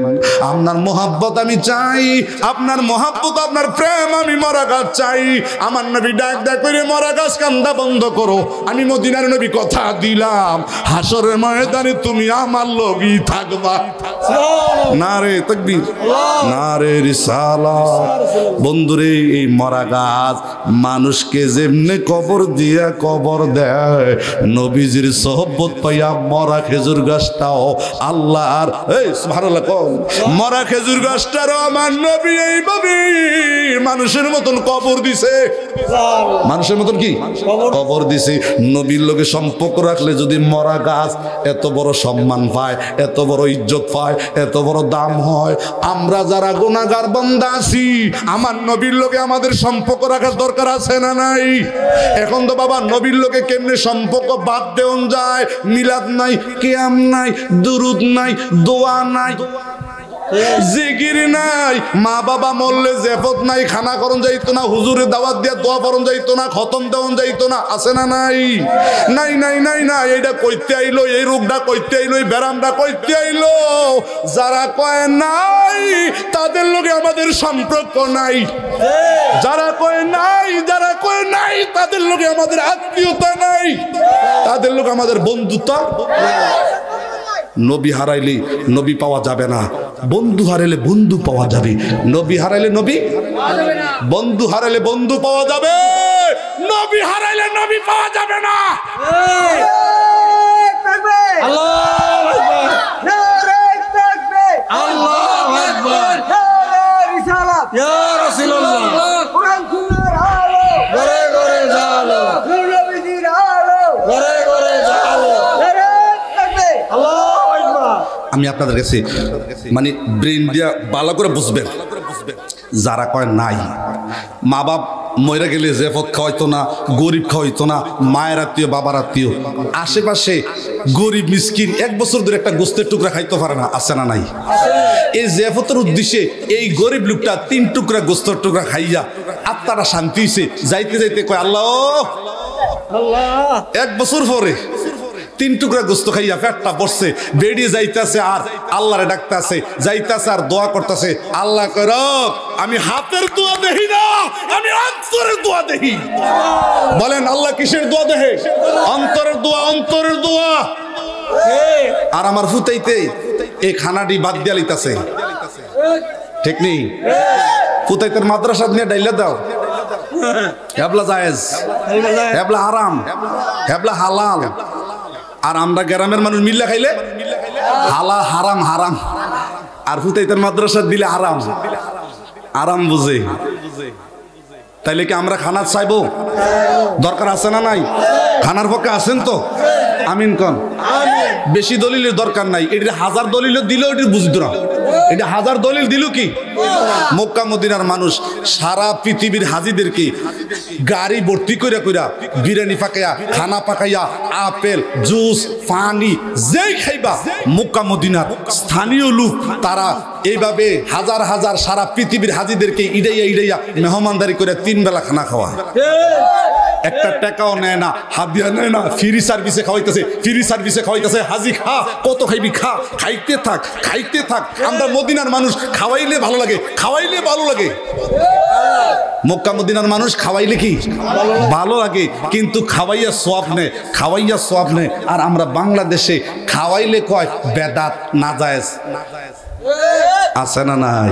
আপনার মোহাব্বত আমি চাই, আপনার মোহাব্বত আপনার প্রেম আমি মরা গাছ চাই। আমার নবী ডাক ডাক করে, মরা গাছ কান্দা বন্ধ করো, আমি মদিনার নবী কথা দিলাম, হাসরের ময়দানে তুমি আমার লগই থাকবা। নারে তাকবীর, নারে রিসালাত। বন্ধুরে এই মরা গাছ মানুষকে যেমনে কবর দিয়া কবর দেয়, নবীজির সোহবত পাইয়া মরা খেজুর গাছটাও আল্লাহর, এই সুবহানাল্লাহ কোন, মরা খেজুর গাছটারও আমার নবী এইভাবে মানুষের মতন কবর দিছে। মানুষের মতন কি কবর দিছে? নবীর লোকে সম্পর্ক রাখলে যদি মরা গাছ এত বড় সম্মান পায়, এত বড় ইজ্জত পায়, এত বড় দাম হয়, আমরা যারা গুনাহগার বান্দা আছি, আমার নবীর লোকে আমাদের সম্পর্ক রাখার দরকার আছে না নাই? এখন তো বাবা নবীর লোকে কেমনে সম্পর্ক বাদ দেওয়া যায়? মিলাদ নাই, কিয়াম নাই, দুরুদ নাই, দোয়া নাই, জিকির নাই, মা বাবা মরলে জেফত নাই, খানা করন যাইতো না, হুজুরের দাওয়াত দিয়া দোয়া করন যাইতো না, খতম দেওয়ান যাইতো না, আছে না নাই? নাই নাই নাই নাই। এইটা কইতে আইলো, এই রোগটা কইতে আইলো, এই ব্যারামটা কইতে আইলো। যারা কয় নাই তাদের লগে আমাদের সম্পর্ক নাই, যারা কয় নাই, যারা কয় নাই তাদের লগে আমাদের আত্মীয়তা নাই, তাদের লগে আমাদের বন্ধুত্ব। নবী হারাইলে নবী পাওয়া যাবে না, বন্ধু হারাইলে বন্ধু পাওয়া যাবে। নবী হারাইলে নবী, বন্ধু হারাইলে বন্ধু পাওয়া যাবে, নবী হারাইলে নবী পাওয়া যাবে না। আমি আপনাদের কাছে মানে ব্রেন দিয়া ভালো করে বুঝবেন, যারা কয় নাই, মা বাপ মরে গেলে জেফত খাওয়াইতো না, গরিব খাওয়াইতো না, মায়ের আত্মীয় বাবার আত্মীয়, আশেপাশে গরিব মিসকিন 1 বছর ধরে একটা গোস্তের টুকরা খাইতে পারে না, আছে না নাই? এই জেফতের উদ্দেশ্যে এই গরিব লোকটা 3 টুকরা গোস্তের টুকরা খাইয়া আত্মা আত্মাটা শান্তি হইছে যাইতে যাইতে কয় আল্লাহ
আল্লাহ
1 বছর পরে 3 টুকরা গোস্ত খাইয়া পেটটা পড়ছে বেরিয়ে যাইতেছে আর আল্লাহরে ডাকতেছে যাইতেছে আর দোয়া করতেছে আল্লাহ কয় রব আমি হাতের দোয়া দেখি না আমি অন্তরের দোয়া দেখি বলেন আল্লাহ কিসের দোয়া দেখে অন্তরের দোয়া আর আমার ফুতাইতে এই খানাটি বাদ দিয়া লইতাছে ঠিক নেই ফুতাইতের মাদ্রাসা নিয়ে ডাইলা দাও হেবলা জায়েজ হেবলা হারাম হেবলা হালাল আর আমরা গ্রামের মানুষ মিল্লা খাইলে হালাল হারাম আর ফুতাইতের মাদ্রাসা দিলে আরাম বুঝে তাইলে কি আমরা খানা চাইবো দরকার আছে না নাই খানার পক্ষে আছেন তো আমিন কোন বেশি দলিলের দরকার নাই এটা 1000 দলিল দিলেও এটা বুঝতো না এটা 1000 দলিল দিল কি মক্কা মদিনার মানুষ সারা পৃথিবীর হাজিদেরকে গাড়ি ভর্তি কইরা বিরিয়ানি পাকাইয়া খানা পাকাইয়া আপেল জুস পানি যেই খাইবা মক্কা মদিনার স্থানীয় লোক তারা এইভাবে হাজার হাজার সারা পৃথিবীর হাজিদেরকে ইডাইয়া মেহমানদারি করে 3 বেলা খানা খাওয়া একটা টাকাও নেয় না হাদিয়া নেয় না ফ্রি সার্ভিসে খাওয়াইতেছে হাজি খা কত খাইবি খা খাইতে থাক আমরা মদিনার মানুষ খাওয়াইলে ভালো লাগে মক্কা মদিনার মানুষ খাওয়াইলে কি ভালো লাগে কিন্তু খাওয়াইয়া সওয়াব নেয় আর আমরা বাংলাদেশে খাওয়াইলে কয় বেদাত নাজায়েজ আছে না নাই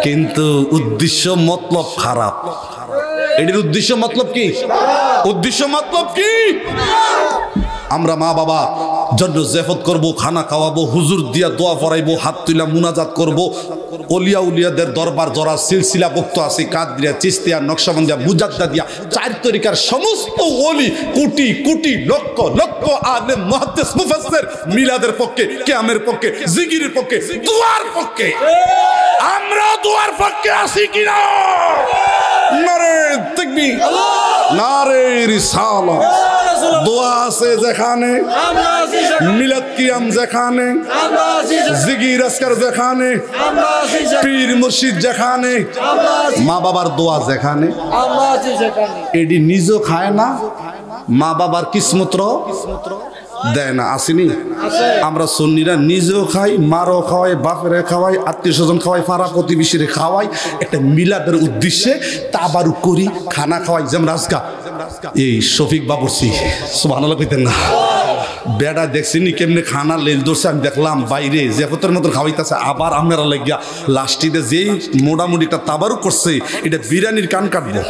কিন্তু উদ্দেশ্য মতলব খারাপ এটির উদ্দেশ্য মতলব কি আমরা মা বাবা জন্য জেফত করব খানা খাওয়াবো হুজুর দিয়া দোয়া পড়াইবো হাত তুলা মুনাজাত করব উলিয়াদের দরবার জরা সিলসিলা ভক্ত আছে কাদরিয়া চিশতিয়া নকশবন্দিয়া মুজাদ্দাদিয়া 4 তরিকার সমস্ত ওলি কোটি লক্ষ আলেম মুহাদ্দিস মুফাসসির মিলাদের পক্ষে কিয়ামের পক্ষে জিকিরের পক্ষে দুয়ার পক্ষে আমরা দুয়ার পক্ষে আছি কিনা নারে তাকবীর নারে রিসালাত দোয়া আছে যেখানে মিলাদ কিয়াম যেখানে জিকির আজকার যেখানে পীর মুর্শিদ যেখানে মা বাবার দোয়া যেখানে এডি নিজও খায় না মা বাবার কিসমত দেয় না আসেনি আমরা সুন্নিরা নিজেও খাই মারও খাওয়াই বাপেরে খাওয়াই আত্মীয় স্বজন খাওয়াই পাড়া প্রতিবেশীরে খাওয়াই একটা মিলাদের উদ্দেশ্যে তাবারুক করি খানা খাওয়াই যেমন রাজগা এই শফিক বাবুরসি সুবহানাল্লাহ কইতেন না বেড়া দেখছিনি কেমনে খানা লেল ধরছে আমি দেখলাম বাইরে জেফতের মতো খাওয়াইতেছে আবার আমরা লাগিয়া লাস্টিতে যেই মোটামুটিটা তাবারুক করছে এটা বিরিয়ানির কান কাটবো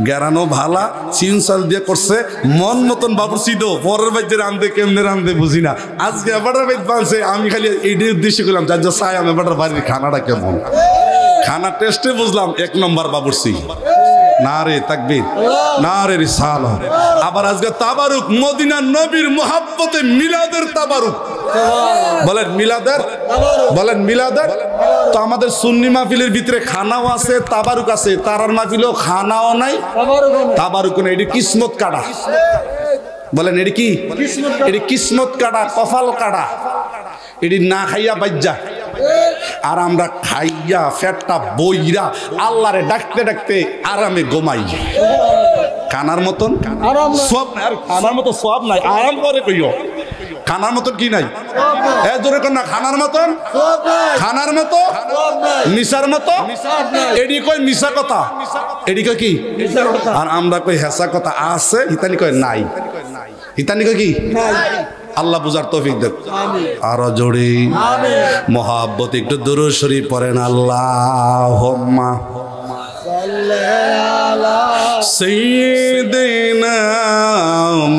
গেরানো ভালা চিন চাল দিয়ে করছে মন মতন বাবুরসি দো পরের বাইরে রান্ধে কেমনে রান্ধে বুঝি না আজকে এবারের বাইরে বানছে আমি খালি এইটাই উদ্দেশ্য করলাম যার যা চাই আমি এবারের বাড়ির খানাটা কেমন খানা টেস্টে বুঝলাম 1 নম্বর বাবুরসি নারে তাকবীর নারে রিসালাত আবার আজকে তাবারুক মদিনা নবীর মুহাব্বতে মিলাদের তাবারুক বলেন মিলাদের তো আমাদের সুন্নি মাহফিলের ভিতরে খানাও আছে তাবারুক আছে তারার মাহফিলেও খানাও নাই তাবারুক নাই এটি কিসমত কাটা বলেন এটি কি এটি কিসমত কাটা কপাল কাটা এটি না খাইয়া বাজ্জা আর আমরা খাইয়া ফেটটা বইরা আল্লাহরে ডাকতে আরামে ঘুমাই খানার মতন সব নাই আর খানার মতো সব নাই আরাম করে কইও খানার মতন কি নাই জোরে কর না খানার মতো মিশার মতো এডি কই মিশা কথা এডি কই কি আর আমরা কই হেসা কথা আছে হিতানি কই নাই হিতানি কই কি আল্লাহ বুঝার তৌফিক দেন আর জোরে মহাব্বত একটু দুরূদ শরীফ পড়েন আল্লাহুম্মা সাল্লি আলা সাইয়্যিদিনা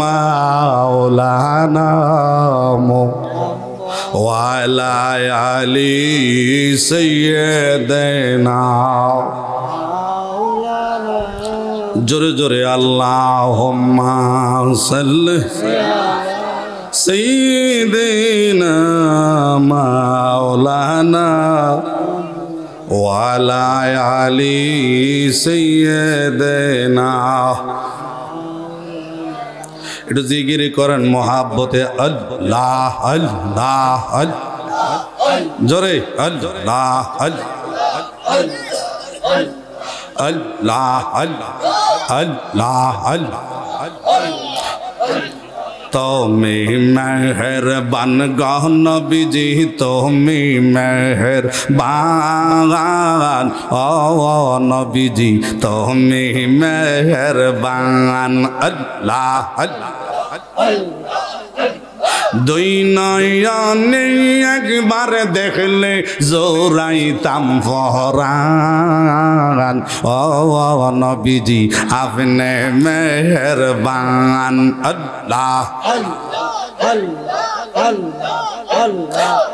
মাওলানা ওয়া আলা আলি সাইয়্যিদিনা জোরে জোরে আল্লাহুম্মা সাল্লি সাইয়্যিদিনা মাওলানা ওয়া আলা আলি সাইয়্যিদিনা একটু জিকির করেন মহাব্বতে আল্লাহ আল্লাহ জোরে আল্লাহ अल्लाह अल्लाह अल्लाह तुम्हें मेहरबान गो नबीजी तुम्हें मेहरबान ओ नबीजी तुम्हें मेहरबान अल्लाह দুই নয়নে একবার দেখলে জোরাইতাম ফরান ও নবীজি আপনি মেহেরবান আল্লাহ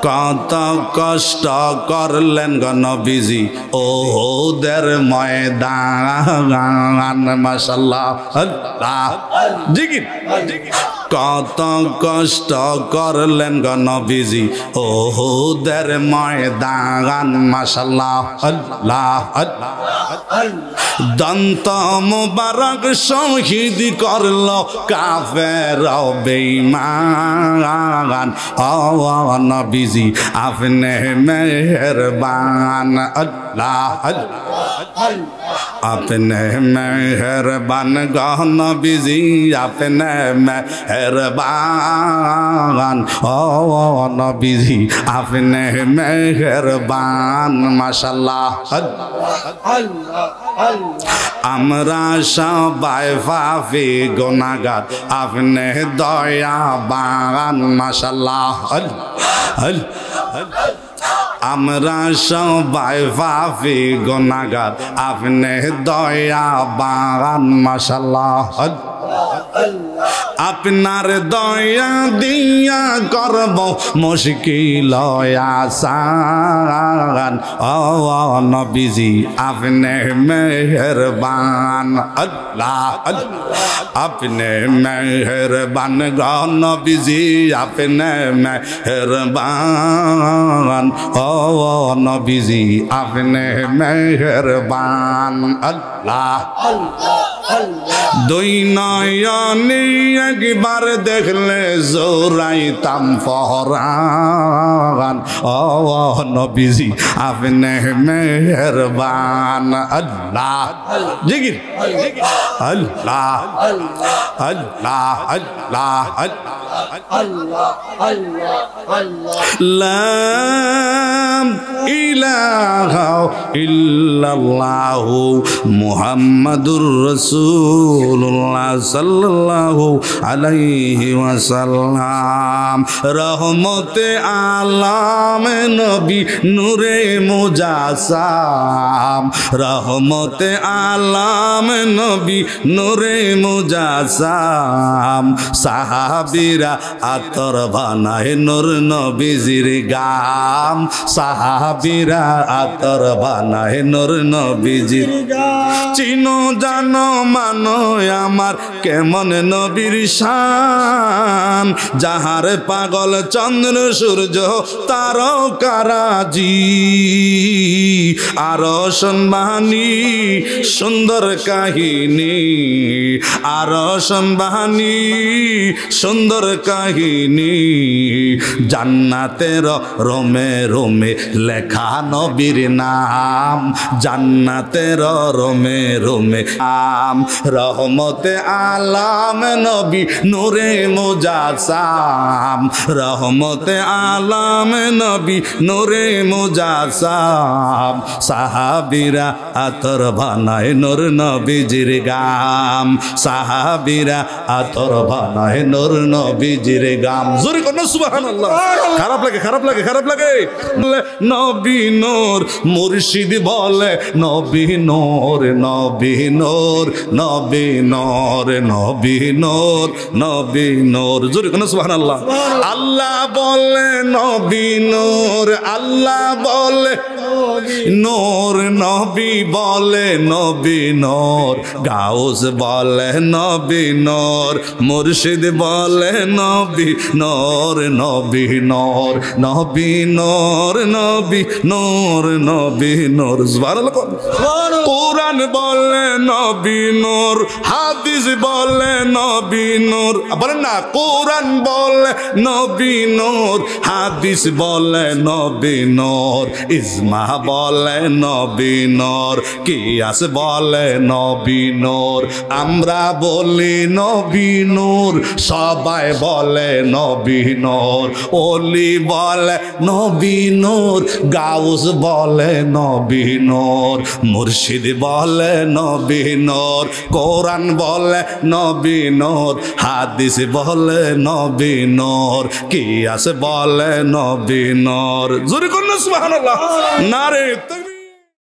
কত কষ্ট করলেন গো নবীজি ওদের ময়দান মাশাআল্লাহ আল্লাহ জিকির কত কষ্ট করলেন গো নবীজি ওদের ময়দান মাশাআল্লাহ আল্লাহ দন্ত মুবারক শহীদ করলো কাফের বেঈমান ও নবীজি আপনি মেহেরবান আল্লাহ আপনি মেহেরবান গো নবীজি আপনি মেহেরবান ও নবীজি আপনি মেহেরবান মাশাআল্লাহ আমরা সবাই পাপী গুনাহগার আপনি দয়াবান মাশাআল্লাহ আমরা সবাই পাপী গুনাহগার আপনি দয়াবান মাশাআল্লাহ আপনার দয়া দিয়া করব মুশকিল আসান ও নবীজি আপনি মেহেরবান আল্লাহ আপনি মেহেরবান গো নবীজি আপনি মেহেরবান ও নবীজি আপনি মেহেরবান আল্লাহ দুই নয়নে একবার দেখলে জোরাইতাম ফরান ও নবীজি আপনি মেহেরবান আল্লাহ জিকির আল্লাহ আল্লাহ আল্লাহ লা ইলাহা ইল্লাল্লাহু মুহাম্মাদুর রাসূলুল্লাহ সাল্লাল্লাহু আলাইহি ওয়াসাল্লাম রহমতে আলাম নবী নূরে মুজাসসাম রহমতে আলাম নবী নূরে মুজাসসাম সাহাবীরা আতর বানায় নূর নবীজির গাম সাহাবীরা আতর বানায় নূর নবীজির চিনো জানো মানো আমার কেমন নবীর শান যাহার পাগল চন্দ্র সূর্য তারকারাজি আরো শুনবানি সুন্দর কাহিনী আরো শুনবানি সুন্দর কাহিনী জান্নাতের রোমে রোমে লেখা নবীর নাম জান্নাতের রোমে রোমে আম রহমতে আলাম নবী নূরে মুজাসসাম রহমতে আলাম নবী নূরে মুজাসসাম সাহাবীরা আতর বানায় নূর নবীজির গাম সাহাবীরা আতর বানায় নূর নবীজির গাম জোরে কোন সুবহানাল্লাহ খারাপ লাগে খারাপ লাগে খারাপ লাগে নবী নূর মুর্শিদ বলে নবী নূর নবী নূর নবী নূর নবী নূর নবী নূর জোরে কোন সুবহানাল্লাহ আল্লাহ বলে নবী নূর আল্লাহ বলে নূর নবী বলে নবী নূর গাউস বলে নবী নূর মুর্শিদ বলে নবী নূর নবী নূর নবী নূর নবী নূর নবী নূর সুবহানাল্লাহ কুরআন বলে নবী নূর হাদিস বলে নবী নূর বলেন না কুরআন বলে নবী নূর হাদিস বলে নবী নূর ইজমা বলে নবী নূর, কিয়াস বলে নবী নূর, আমরা বলি নবী নূর, সবাই বলে নবী নূর, ওলি বলে নবী নূর, গাউস বলে নবী নূর, মুর্শিদ বলে নবী নূর, কোরআন বলে নবী নূর, হাদিস বলে নবী নূর, কিয়াস বলে নবী নূর। জোরে করুন সুবহানাল্লাহ। নারে তাকবীর।